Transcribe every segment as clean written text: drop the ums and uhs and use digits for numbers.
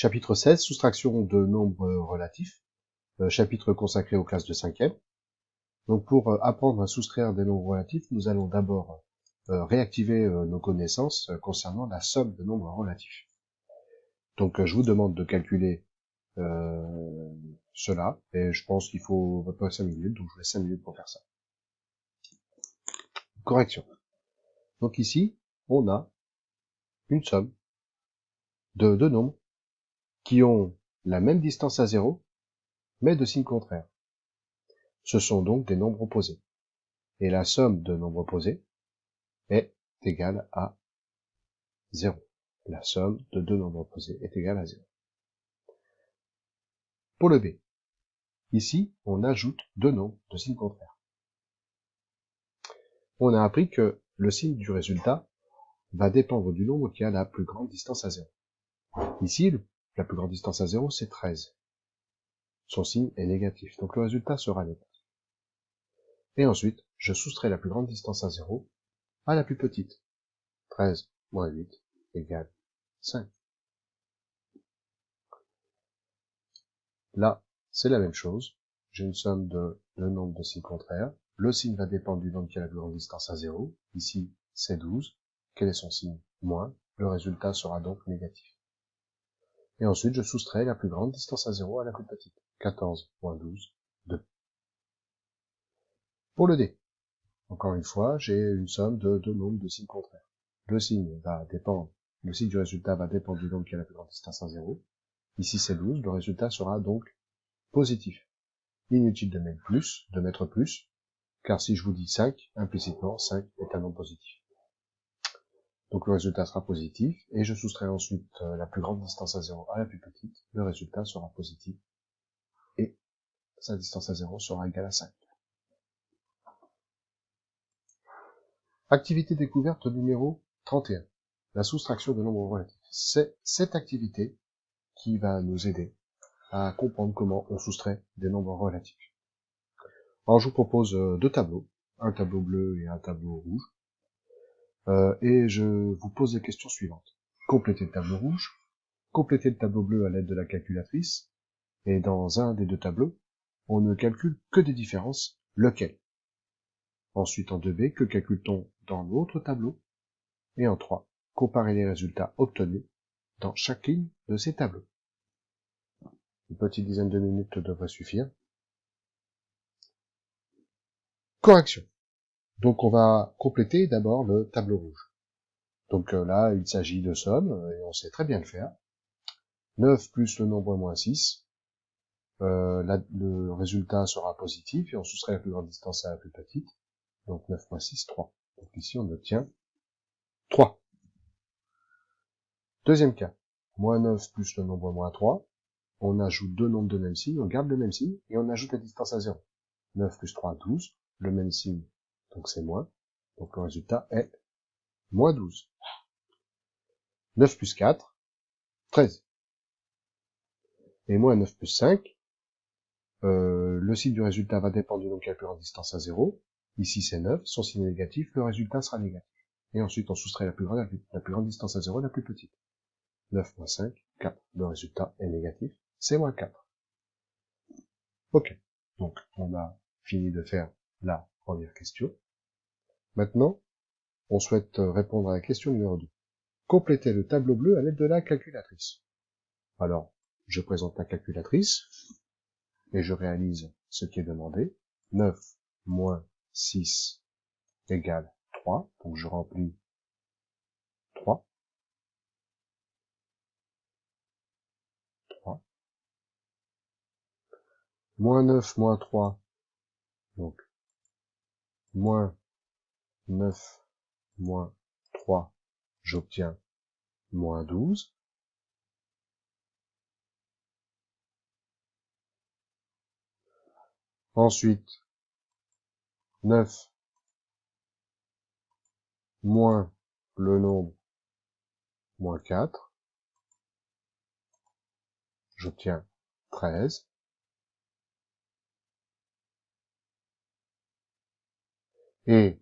Chapitre 16, soustraction de nombres relatifs, chapitre consacré aux classes de 5e. Donc pour apprendre à soustraire des nombres relatifs, nous allons d'abord réactiver nos connaissances concernant la somme de nombres relatifs. Donc je vous demande de calculer cela, et je pense qu'il faut à peu près 5 minutes, donc je vous laisse 5 minutes pour faire ça. Correction. Donc ici, on a une somme de deux nombres qui ont la même distance à 0, mais de signe contraire. Ce sont donc des nombres opposés. Et la somme de nombres opposés est égale à 0. La somme de deux nombres opposés est égale à 0. Pour le B, ici, on ajoute deux nombres de signe contraire. On a appris que le signe du résultat va dépendre du nombre qui a la plus grande distance à 0. Ici, la plus grande distance à 0, c'est 13. Son signe est négatif, donc le résultat sera négatif. Et ensuite, je soustrais la plus grande distance à 0 à la plus petite. 13 moins 8 égale 5. Là, c'est la même chose. J'ai une somme de deux nombres de signes contraires. Le signe va dépendre du nombre qui a la plus grande distance à 0. Ici, c'est 12. Quel est son signe? Moins. Le résultat sera donc négatif. Et ensuite, je soustrais la plus grande distance à 0 à la plus petite. 14 moins 12, 2. Pour le D, encore une fois, j'ai une somme de deux nombres de signes contraires. Le signe du résultat va dépendre du nombre qui a la plus grande distance à 0. Ici, c'est 12. Le résultat sera donc positif. Inutile de mettre plus, car si je vous dis 5, implicitement, 5 est un nombre positif. Donc le résultat sera positif, et je soustrais ensuite la plus grande distance à 0 à la plus petite, le résultat sera positif, et sa distance à 0 sera égale à 5. Activité découverte numéro 31. La soustraction de nombres relatifs. C'est cette activité qui va nous aider à comprendre comment on soustrait des nombres relatifs. Alors je vous propose deux tableaux, un tableau bleu et un tableau rouge. Et je vous pose les questions suivantes. Complétez le tableau rouge, complétez le tableau bleu à l'aide de la calculatrice, et dans un des deux tableaux, on ne calcule que des différences, lequel. Ensuite, en 2B, que calcule-t-on dans l'autre tableau? Et en 3, comparez les résultats obtenus dans chacune de ces tableaux. Une petite dizaine de minutes devrait suffire. Correction. Donc on va compléter d'abord le tableau rouge. Donc là, il s'agit de sommes, et on sait très bien le faire. 9 plus le nombre moins 6. Le résultat sera positif, et on soustrait la plus grande distance à la plus petite. Donc 9 moins 6, 3. Donc ici, on obtient 3. Deuxième cas. Moins 9 plus le nombre moins 3. On ajoute deux nombres de même signe, on garde le même signe, et on ajoute la distance à 0. 9 plus 3, 12. Le même signe, donc c'est moins. Donc le résultat est moins 12. 9 plus 4, 13. Et moins 9 plus 5, le signe du résultat va dépendre du nombre qui a la plus grande distance à 0. Ici c'est 9, son signe est négatif, le résultat sera négatif. Et ensuite on soustrait la plus grande distance à 0, la plus petite. 9 moins 5, 4. Le résultat est négatif, c'est moins 4. Ok, donc on a fini de faire la première question. Maintenant, on souhaite répondre à la question numéro 2. Complétez le tableau bleu à l'aide de la calculatrice. Alors, je présente la calculatrice, et je réalise ce qui est demandé. 9 moins 6 égale 3, donc je remplis 3. 3. Moins 9 moins 3, donc moins 9 moins 3, j'obtiens moins 12. Ensuite, 9 moins le nombre moins 4, j'obtiens 13. Et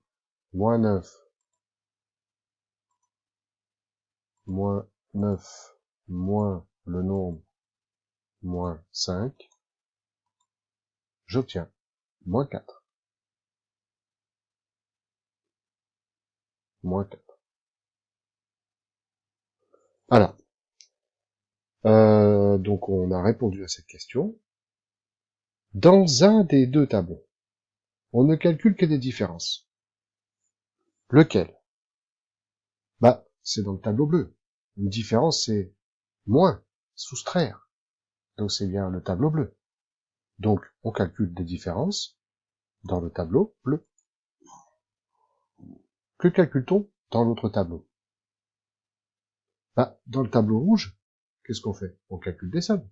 moins 9 moins 9 moins le nombre moins 5, j'obtiens moins 4. Moins 4. Voilà. Donc on a répondu à cette question. Dans un des deux tableaux, on ne calcule que des différences. Lequel? Bah, c'est dans le tableau bleu. Une différence, c'est moins, soustraire. Donc c'est bien le tableau bleu. Donc on calcule des différences dans le tableau bleu. Que calcule-t-on dans l'autre tableau? Bah, dans le tableau rouge, qu'est-ce qu'on fait? On calcule des sommes.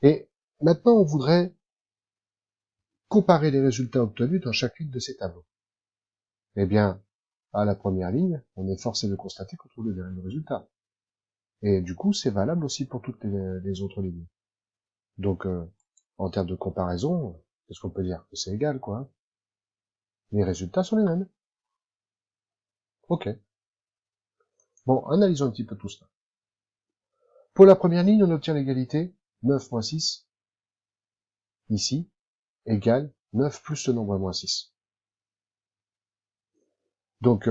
Et maintenant, on voudrait comparer les résultats obtenus dans chacune de ces tableaux. Eh bien, à la première ligne, on est forcé de constater qu'on trouve les mêmes résultats. Et du coup, c'est valable aussi pour toutes les autres lignes. Donc, en termes de comparaison, qu'est-ce qu'on peut dire? Que c'est égal, quoi. Les résultats sont les mêmes. Ok. Bon, analysons un petit peu tout cela. Pour la première ligne, on obtient l'égalité 9 moins 6, ici, égale 9 plus ce nombre moins 6. Donc,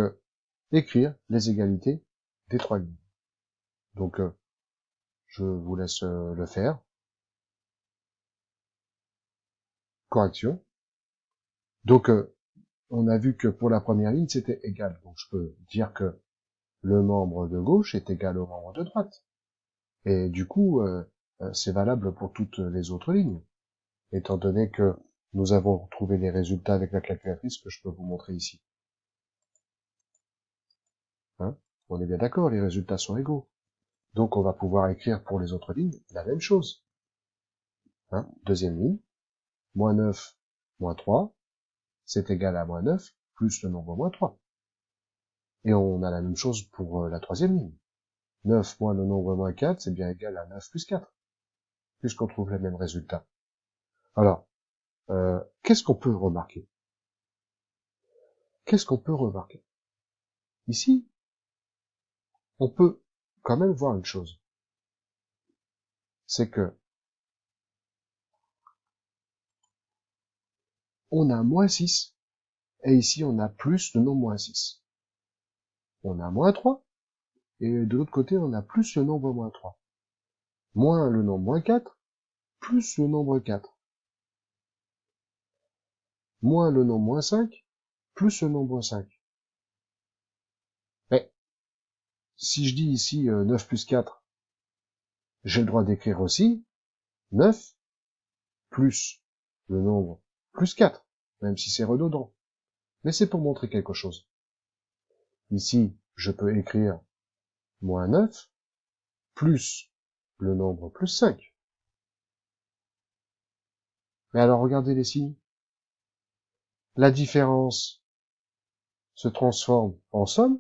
écrire les égalités des trois lignes. Donc, je vous laisse le faire. Correction. Donc, on a vu que pour la première ligne, c'était égal. Donc, je peux dire que le membre de gauche est égal au membre de droite. Et du coup, c'est valable pour toutes les autres lignes. Étant donné que nous avons trouvé les résultats avec la calculatrice que je peux vous montrer ici. Hein? On est bien d'accord, les résultats sont égaux. Donc, on va pouvoir écrire pour les autres lignes la même chose. Hein? Deuxième ligne, moins 9, moins 3, c'est égal à moins 9, plus le nombre moins 3. Et on a la même chose pour la troisième ligne. 9 moins le nombre moins 4, c'est bien égal à 9 plus 4, puisqu'on trouve les mêmes résultats. Alors, qu'est-ce qu'on peut remarquer? Qu'est-ce qu'on peut remarquer? Ici, on peut quand même voir une chose. C'est que on a moins 6, et ici on a plus le nombre moins 6. On a moins 3, et de l'autre côté on a plus le nombre moins 3. Moins le nombre moins 4, plus le nombre 4. Moins le nombre moins 5, plus le nombre 5. Mais, si je dis ici 9 plus 4, j'ai le droit d'écrire aussi 9 plus le nombre plus 4, même si c'est redondant. Mais c'est pour montrer quelque chose. Ici, je peux écrire moins 9 plus le nombre plus 5. Mais alors, regardez les signes. La différence se transforme en somme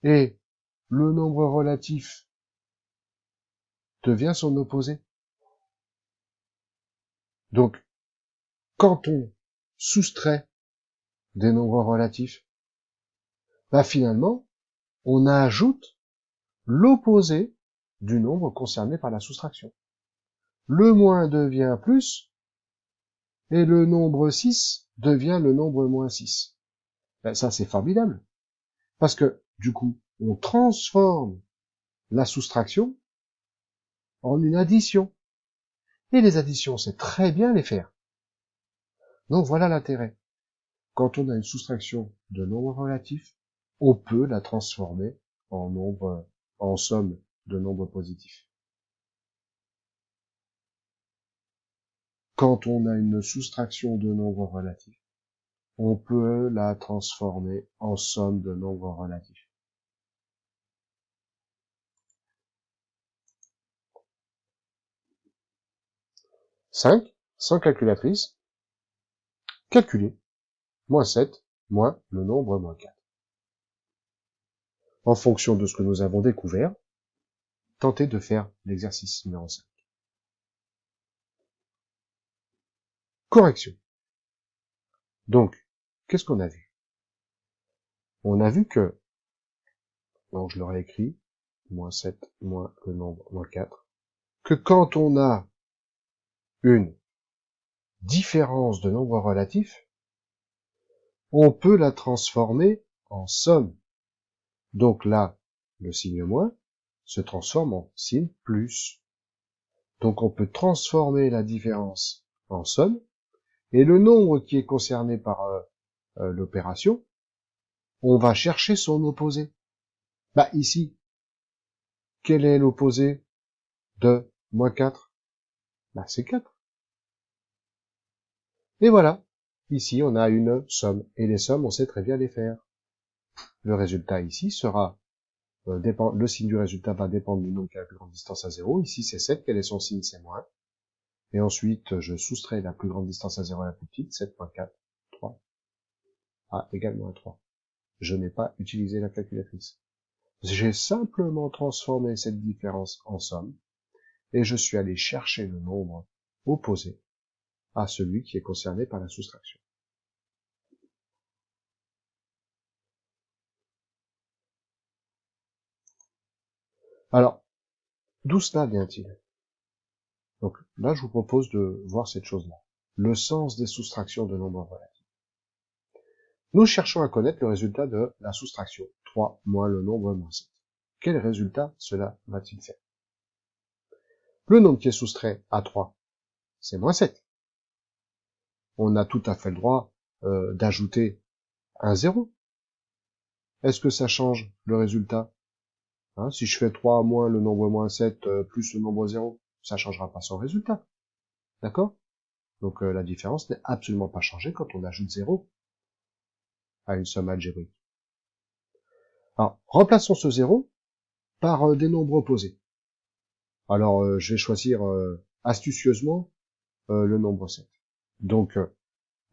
et le nombre relatif devient son opposé. Donc, quand on soustrait des nombres relatifs, bah finalement, on ajoute l'opposé du nombre concerné par la soustraction. Le moins devient plus, et le nombre 6 devient le nombre moins 6. Ben, ça, c'est formidable. Parce que, du coup, on transforme la soustraction en une addition. Et les additions, c'est très bien les faire. Donc voilà l'intérêt. Quand on a une soustraction de nombre relatif, on peut la transformer en somme de nombres positifs. Quand on a une soustraction de nombres relatifs, on peut la transformer en somme de nombres relatifs. Cinq, sans calculatrice, calculer moins 7 moins le nombre moins 4. En fonction de ce que nous avons découvert, tentez de faire l'exercice numéro 5. Correction. Donc, qu'est-ce qu'on a vu? On a vu que donc je l'aurais écrit, moins 7 moins le nombre moins 4, que quand on a une différence de nombres relatifs, on peut la transformer en somme. Donc là, le signe moins se transforme en signe plus. Donc on peut transformer la différence en somme, et le nombre qui est concerné par l'opération, on va chercher son opposé. Bah ici, quel est l'opposé de moins 4? Bah c'est 4. Et voilà, ici on a une somme, et les sommes on sait très bien les faire. Le résultat ici sera, le signe du résultat va dépendre du nombre qui a la plus grande distance à 0, ici c'est 7, quel est son signe? C'est moins. Et ensuite, je soustrais la plus grande distance à 0 à la plus petite, 7.4, 3, égale moins 3. Je n'ai pas utilisé la calculatrice. J'ai simplement transformé cette différence en somme, et je suis allé chercher le nombre opposé à celui qui est concerné par la soustraction. Alors, d'où cela vient-il? Donc là, je vous propose de voir cette chose-là. Le sens des soustractions de nombres relatifs. Nous cherchons à connaître le résultat de la soustraction, 3 moins le nombre moins 7. Quel résultat cela va-t-il faire? Le nombre qui est soustrait à 3, c'est moins 7. On a tout à fait le droit d'ajouter un 0. Est-ce que ça change le résultat? Si je fais 3 moins le nombre moins 7 plus le nombre 0, ça changera pas son résultat. D'accord? Donc la différence n'est absolument pas changée quand on ajoute 0 à une somme algébrique. Alors, remplaçons ce 0 par des nombres opposés. Alors, je vais choisir astucieusement le nombre 7. Donc,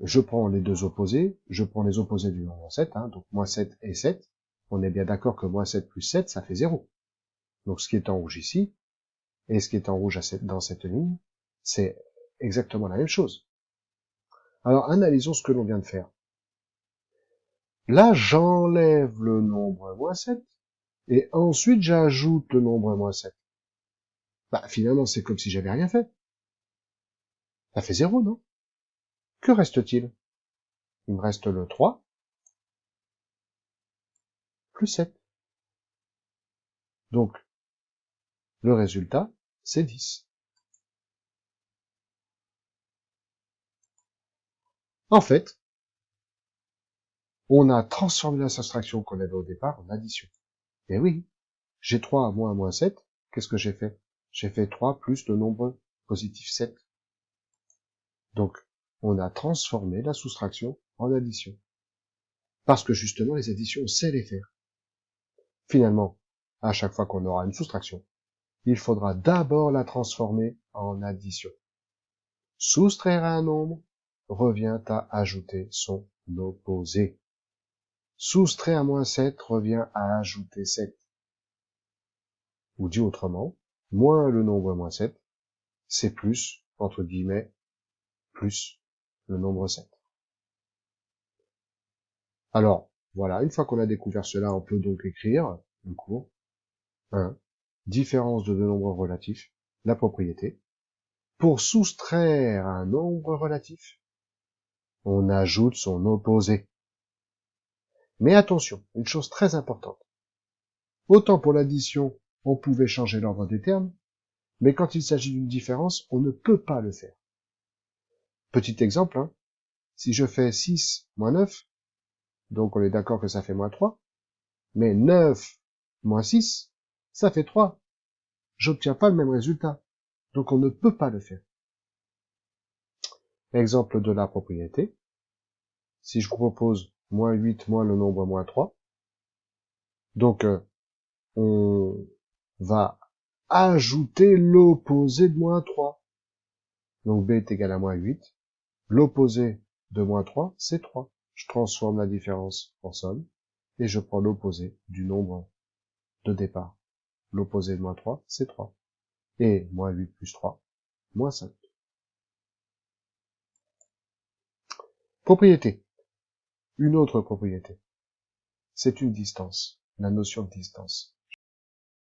je prends les deux opposés, je prends les opposés du nombre 7, donc moins 7 et 7. On est bien d'accord que moins 7 plus 7, ça fait 0. Donc ce qui est en rouge ici, et ce qui est en rouge dans cette ligne, c'est exactement la même chose. Alors, analysons ce que l'on vient de faire. Là, j'enlève le nombre moins 7, et ensuite j'ajoute le nombre moins 7. Bah, finalement, c'est comme si j'avais rien fait. Ça fait 0, non? Que reste-t-il? Il me reste le 3 plus 7. Donc, le résultat, c'est 10. En fait, on a transformé la soustraction qu'on avait au départ en addition. Et oui, j'ai 3 moins moins 7, qu'est-ce que j'ai fait? J'ai fait 3 plus le nombre positif 7. Donc, on a transformé la soustraction en addition. Parce que justement, les additions, on sait les faire. Finalement, à chaque fois qu'on aura une soustraction, il faudra d'abord la transformer en addition. Soustraire à un nombre revient à ajouter son opposé. Soustraire à moins 7 revient à ajouter 7. Ou dit autrement, moins le nombre moins 7, c'est plus, entre guillemets, plus le nombre 7. Alors, voilà, une fois qu'on a découvert cela, on peut donc écrire, en cours, 1, différence de deux nombres relatifs, la propriété. Pour soustraire un nombre relatif, on ajoute son opposé. Mais attention, une chose très importante. Autant pour l'addition, on pouvait changer l'ordre des termes, mais quand il s'agit d'une différence, on ne peut pas le faire. Petit exemple, si je fais 6 moins 9, donc on est d'accord que ça fait moins 3, mais 9 moins 6, ça fait 3. J'obtiens pas le même résultat, donc on ne peut pas le faire. Exemple de la propriété, si je vous propose moins 8 moins le nombre moins 3, donc on va ajouter l'opposé de moins 3. Donc b est égal à moins 8. L'opposé de moins 3, c'est 3. Je transforme la différence en somme, et je prends l'opposé du nombre de départ. L'opposé de moins 3, c'est 3. Et moins 8 plus 3, moins 5. Propriété. Une autre propriété. C'est une distance. la notion de distance.